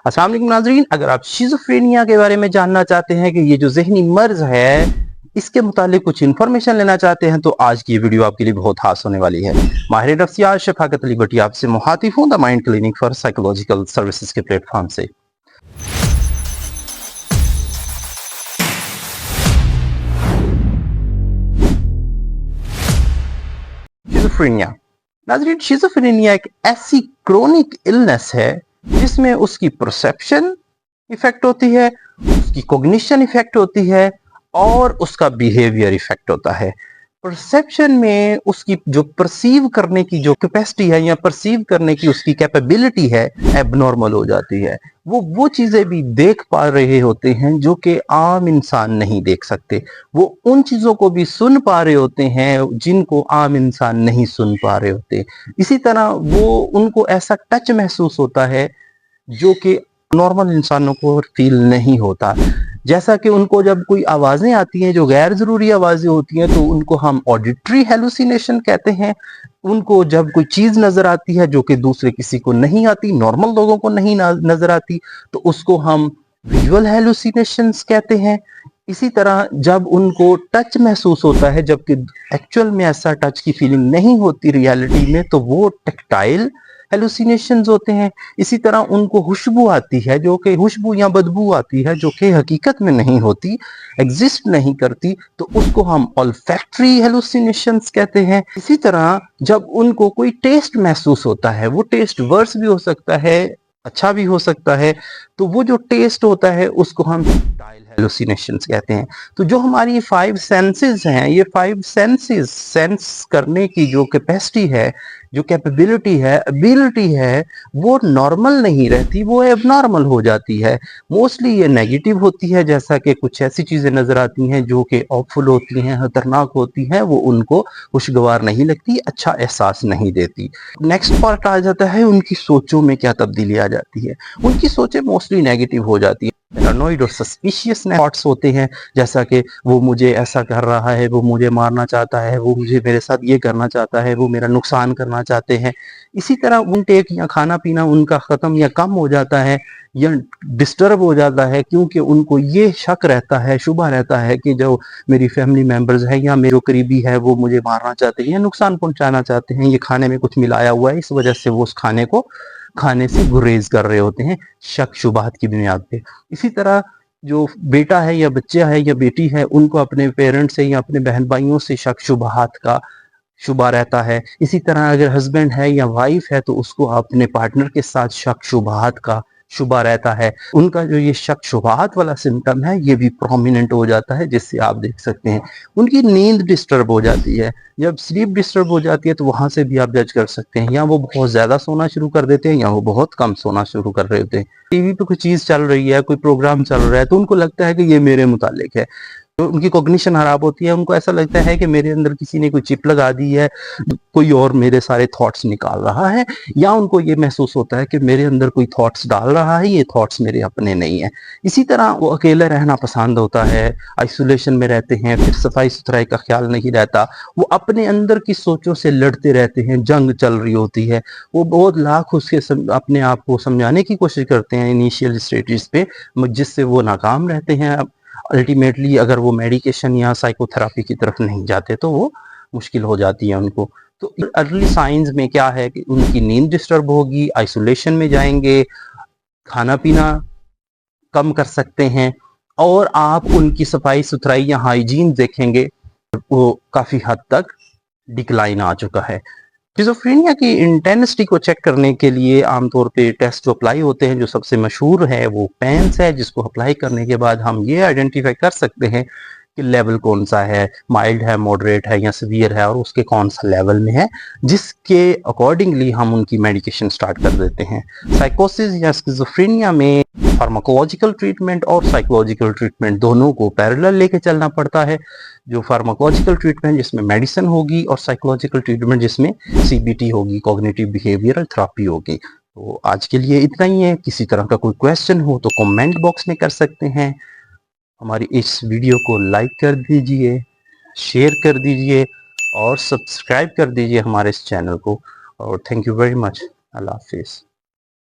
अस्सलाम वालेकुम नाज़रीन, अगर आप शिज़ोफ्रेनिया के बारे में जानना चाहते हैं कि ये जो ज़हनी मर्ज़ है, इसके मुतालिक कुछ इन्फॉर्मेशन लेना चाहते हैं तो आज की ये वीडियो आपके लिए बहुत खास होने वाली है। माहिर नफ्सियात शफ़ाकत अली भट्टी आपसे मुखातिब हूँ the mind clinic for psychological services के प्लेटफॉर्म से। शिज़ोफ्रेनिया नाज़रीन, शिज़ोफ्रेनिया एक ऐसी क्रोनिक इलनेस है जिसमें उसकी परसेप्शन इफेक्ट होती है, उसकी कॉग्निशन इफेक्ट होती है और उसका बिहेवियर इफेक्ट होता है। परसेप्शन में उसकी जो परसीव करने की जो कैपेसिटी है या परसीव करने की उसकी कैपेबिलिटी है एबनॉर्मल हो जाती है। वो चीजें भी देख पा रहे होते हैं जो कि आम इंसान नहीं देख सकते। वो उन चीजों को भी सुन पा रहे होते हैं जिनको आम इंसान नहीं सुन पा रहे होते। इसी तरह वो उनको ऐसा टच महसूस होता है जो कि नॉर्मल इंसानों को फील नहीं होता। जैसा कि उनको जब कोई आवाज़ें आती हैं जो गैर ज़रूरी आवाज़ें होती हैं तो उनको हम ऑडिटरी हेलुसिनेशन कहते हैं। उनको जब कोई चीज़ नज़र आती है जो कि दूसरे किसी को नहीं आती, नॉर्मल लोगों को नहीं नज़र आती, तो उसको हम विजुअल हेलुसिनेशंस कहते हैं। इसी तरह जब उनको टच महसूस होता है जबकि एक्चुअल में ऐसा टच की फीलिंग नहीं होती रियलिटी में, तो वो टेक्टाइल हेलुसिनेशंस होते हैं। इसी तरह उनको खुशबू आती है जो कि खुशबू या बदबू आती है जो कि हकीकत में नहीं होती, एग्जिस्ट नहीं करती, तो उसको हम ऑल्फैक्टरी हेलुसिनेशंस कहते हैं। इसी तरह जब उनको कोई टेस्ट महसूस होता है, वो टेस्ट वर्स भी हो सकता है, अच्छा भी हो सकता है, तो वो जो टेस्ट होता है उसको हम टाइल हेलुसिनेशंस कहते हैं। तो जो हमारी 5 सेंसेस हैं, ये 5 सेंसेस सेंस करने की जो कैपेसिटी है, जो कैपेबिलिटी है, एबिलिटी है, वो नॉर्मल नहीं रहती, वो एबनॉर्मल हो जाती है। मोस्टली ये नेगेटिव होती है, जैसा कि कुछ ऐसी चीज़ें नज़र आती हैं जो कि ऑफुल होती हैं, खतरनाक होती हैं, वो उनको खुशगवार नहीं लगती, अच्छा एहसास नहीं देती। नेक्स्ट पार्ट आ जाता है उनकी सोचों में क्या तब्दीली आ जाती है। उनकी सोचें मोस्टली नेगेटिव हो जाती है। पैरानॉइड और सस्पिशियस थॉट्स होते हैं, जैसा कि वो मुझे ऐसा कर रहा है, वो मुझे मारना चाहता है, वो मुझे मेरे साथ ये करना चाहता है, वो मेरा नुकसान करना चाहते हैं। इसी तरह टेक या खाना पीना उनका ख़त्म या कम हो जाता है या डिस्टर्ब हो जाता है, क्योंकि उनको ये शक रहता है, शुबा रहता है कि जो मेरी फैमिली मेम्बर्स हैं या मेरे करीबी है वो मुझे मारना चाहते हैं या नुकसान पहुंचाना चाहते हैं, ये खाने में कुछ मिलाया हुआ है, इस वजह से वो उस खाने को खाने से गुरेज कर रहे होते हैं शक शुबाहत की बुनियाद पे। इसी तरह जो बेटा है या बच्चा है या बेटी है, उनको अपने पेरेंट्स से या अपने बहन भाइयों से शक शुबाहत का शुबा रहता है। इसी तरह अगर हस्बैंड है या वाइफ है तो उसको अपने पार्टनर के साथ शक शुबाहत का शुबा रहता है। उनका जो ये शक शुबाहत वाला सिम्टम है ये भी प्रोमिनेंट हो जाता है, जिससे आप देख सकते हैं उनकी नींद डिस्टर्ब हो जाती है। जब स्लीप डिस्टर्ब हो जाती है तो वहां से भी आप जज कर सकते हैं, या वो बहुत ज्यादा सोना शुरू कर देते हैं या वो बहुत कम सोना शुरू कर रहे होते हैं। टीवी पे कोई चीज चल रही है, कोई प्रोग्राम चल रहा है, तो उनको लगता है कि ये मेरे मुतालिक है, तो उनकी कॉग्निशन खराब होती है। उनको ऐसा लगता है कि मेरे अंदर किसी ने कोई चिप लगा दी है, कोई और मेरे सारे थॉट्स निकाल रहा है, या उनको ये महसूस होता है कि मेरे अंदर कोई थॉट्स डाल रहा है, ये थॉट्स मेरे अपने नहीं है। इसी तरह वो अकेले रहना पसंद होता है, आइसोलेशन में रहते हैं, फिर सफाई सुथराई का ख्याल नहीं रहता, वो अपने अंदर की सोचों से लड़ते रहते हैं, जंग चल रही होती है। वो बहुत लाख उसके अपने आप को समझाने की कोशिश करते हैं इनिशियल स्टेजेस पे, जिससे वो नाकाम रहते हैं। अल्टीमेटली अगर वो मेडिकेशन या साइकोथेरापी की तरफ नहीं जाते तो वो मुश्किल हो जाती है उनको। तो अर्ली साइंस में क्या है कि उनकी नींद डिस्टर्ब होगी, आइसोलेशन में जाएंगे, खाना पीना कम कर सकते हैं, और आप उनकी सफाई सुथराई या हाइजीन देखेंगे वो काफ़ी हद तक डिक्लाइन आ चुका है। शिज़ोफ्रेनिया की इंटेंसिटी को चेक करने के लिए आमतौर पे टेस्ट जो अप्लाई होते हैं, जो सबसे मशहूर है वो पेंस है, जिसको अप्लाई करने के बाद हम ये आइडेंटिफाई कर सकते हैं कि लेवल कौन सा है, माइल्ड है, मॉडरेट है या सीवियर है, और उसके कौन सा लेवल में है, जिसके अकॉर्डिंगली हम उनकी मेडिकेशन स्टार्ट कर देते हैं। साइकोसिस या शिज़ोफ्रेनिया में फार्माकोलॉजिकल ट्रीटमेंट और साइकोलॉजिकल ट्रीटमेंट दोनों को पैरेलल लेके चलना पड़ता है। जो फार्माकोलॉजिकल ट्रीटमेंट जिसमें मेडिसिन होगी और साइकोलॉजिकल ट्रीटमेंट जिसमें सीबीटी होगी, कॉग्निटिव बिहेवियरल थेरेपी होगी। तो आज के लिए इतना ही है। किसी तरह का कोई क्वेश्चन हो तो कमेंट बॉक्स में कर सकते हैं। हमारी इस वीडियो को लाइक कर दीजिए, शेयर कर दीजिए और सब्सक्राइब कर दीजिए हमारे इस चैनल को। और थैंक यू वेरी मच। अल्लाह हाफिज़।